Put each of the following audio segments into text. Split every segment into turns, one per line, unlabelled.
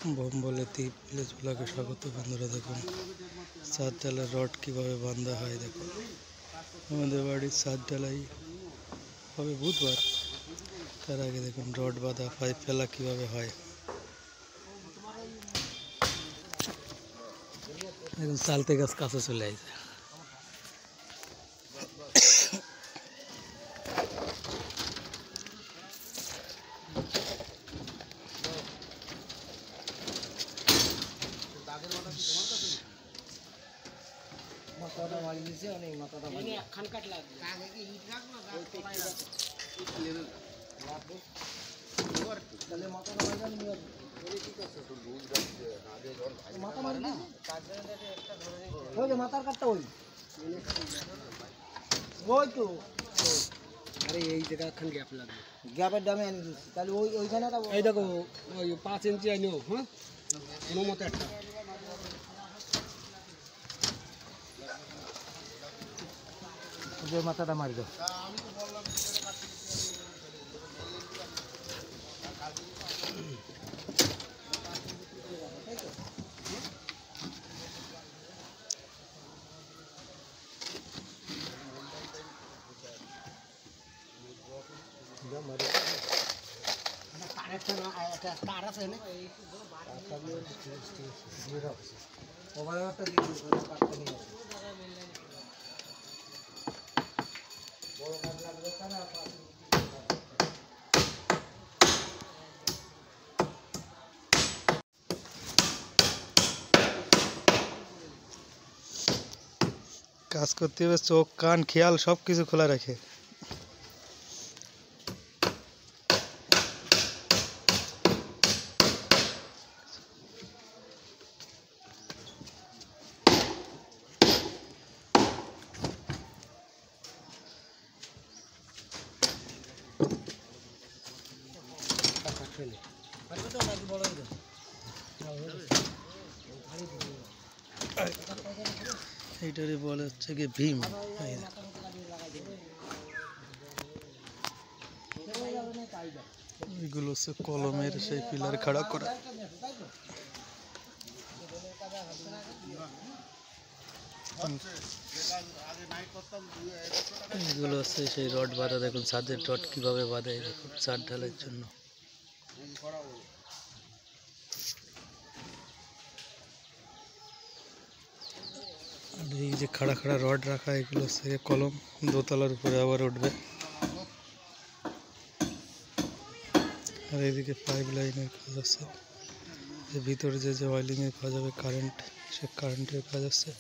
বোম্বলেতি village ব্লগে স্বাগত বন্ধুরা। দেখুন ছাদ ঢালাই রড কীভাবে বাঁধা হয়। দেখুন আমাদের বাড়ির ছাদ ঢালাই হবে বুধবার, তার আগে দেখুন রড বাঁধা পাইপ ফেলা কীভাবে হয়। দেখুন চালতে গাছ কাছে চলে আসে।
মাথাটা মারি দিছে অনেক মাথাটা মারি একখান কাট লাগবে আগে কি হিট রাখ না ওই পেটে আছে লেভেল লাগবে তাহলে মাথাটা মারবেন নিয়ে ওই ঠিক আছে তো লুজ রাখছে আগে যখন মাথা মারি না তার জন্য একটা ধরে নিতে ওই যে মাথার কাটটা ওই তো আরে এই জায়গা খান গ্যাপ লাগবে গ্যাপের দামে আনি দিচ্ছি তাহলে ওইখানে এই দেখো ওই 5 ইঞ্চি আনিও। হ্যাঁ কোনো মতে একটা যে মাথাটা মারি দাও। তার আছে না ওভারটা দিয়ে কাটতে নিয়ে
কাজ করতে হবে চোখ কান খেয়াল সব কিছু খোলা রাখে। এইটারই বলে হচ্ছে কি ভীম। এগুলো হচ্ছে কলমের সেই পিলার খাড়া করা। এগুলো হচ্ছে সেই রড বাঁধা। দেখুন ছাদের রড কিভাবে বাঁধে। দেখুন ছাদ ঢালাইয়ের জন্য এই যে খাড়া খাড়া রড রাখা, এগুলো হচ্ছে কলম। দোতলার উপরে আবার উঠবে। আর এইদিকে পাইপ লাইনের কাজ আছে। ভিতরে যে ওয়াইলিংয়ের কাজ হবে, কারেন্ট, সে কারেন্টের কাজ আছে।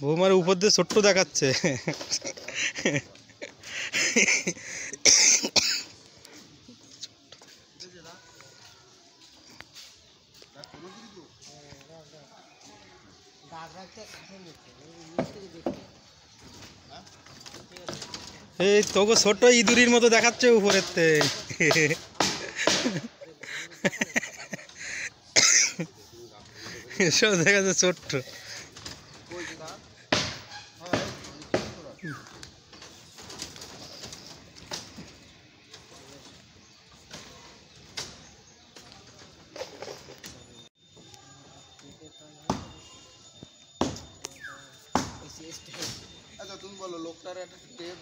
বৌমার উপর দিয়ে ছোট্ট দেখাচ্ছে। এই তোকে ছোট ইঁদুরির মতো দেখাচ্ছে উপরের তে। এসব দেখাচ্ছে ছোট্ট।
আচ্ছা তুমি বলো লোকটার একটা টেপ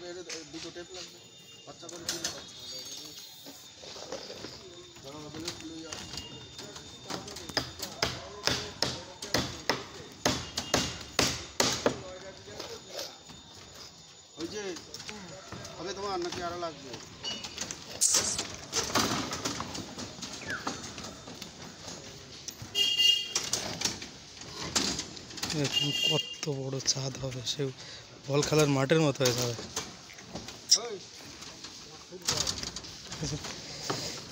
দুটো টেপ লাগবে বাচ্চা করে দিলে ওই যে হবে তোমার নাকি আরো লাগবে?
দেখুন কত বড় ছাদ হবে, সে বল খেলার মাঠের মতো হয়ে যাবে।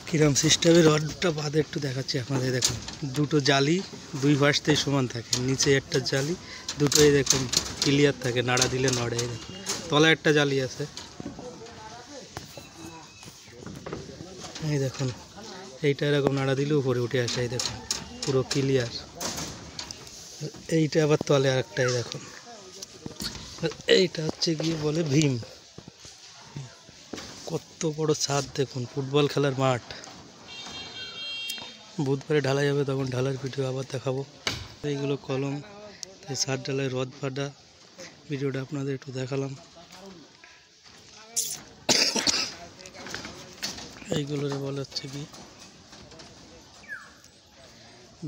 কিরম সিস্টেমের রডটা বাঁধে একটু দেখাচ্ছি আপনাদের। দেখুন দুটো জালি দুই পাশতেই সমান থাকে, নিচে একটা জালি, দুটোই দেখুন ক্লিয়ার থাকে, নাড়া দিলে নড়ে। দেখুন তলায় একটা জালি আছে। এই দেখুন এইটা এরকম নাড়া দিলে উপরে উঠে আসে। এই দেখুন পুরো ক্লিয়ার। এইটা আবার তলে আরেকটাই দেখুন, এইটা হচ্ছে গিয়ে বলে ভীম। কত বড় ছাদ দেখুন, ফুটবল খেলার মাঠ। বুধবারে ঢালাই যাবে, তখন ঢালার ভিডিও আবার দেখাবো। এইগুলো কলম, এই ছাদ ঢালাই রড ফাটা ভিডিওটা আপনাদের একটু দেখালাম। এইগুলোরে বলা হচ্ছে কি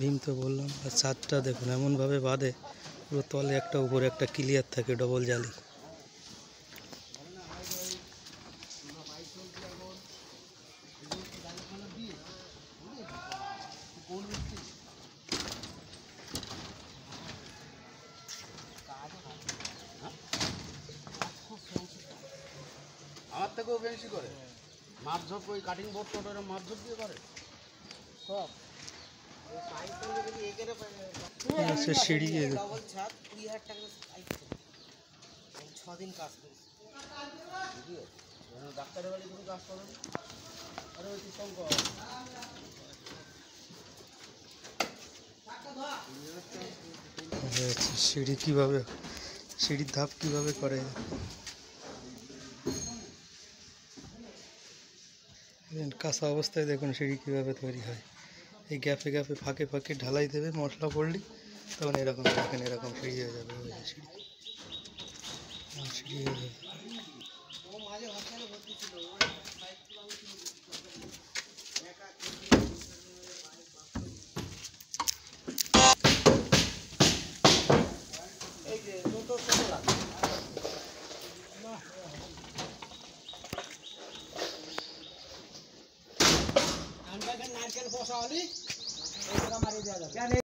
ভীম, তো বললাম। আর ছাদটা দেখুন এমনভাবে বাঁধে, পুরো তলে একটা উপরে একটা ক্লিয়ার থাকে, ডবল জালি।
আমার থেকেও বেশি করে মাপঝোপ, ওই কাটিং বোর্ড টোটোর মাপঝোপ দিয়ে করে সব।
সিঁড়ি
ডবল ছাদ 20,000 টাকা 6 দিন কাজ করেছি। ডাক্তারের বাড়ি কোনো কাজ করেন? আরে ওই শঙ্কর
সিঁড়ি কিভাবে, সিঁড়ির ধাপ কিভাবে করে, কাঁচা অবস্থায় দেখুন সিঁড়ি কিভাবে তৈরি হয়। এই গ্যাপে গ্যাপে ফাঁকে ফাঁকে ঢালাই দেবে, মশলা পড়লি তখন এরকম দেখেন, এরকম সিঁড়ি হয়ে যাবে। ওই সিঁড়ি সিঁড়ি হয়ে যাবে।
এই যে টোটো ছোট লাগে নারকেল বসা হলি এই মারি দেওয়া যাবে।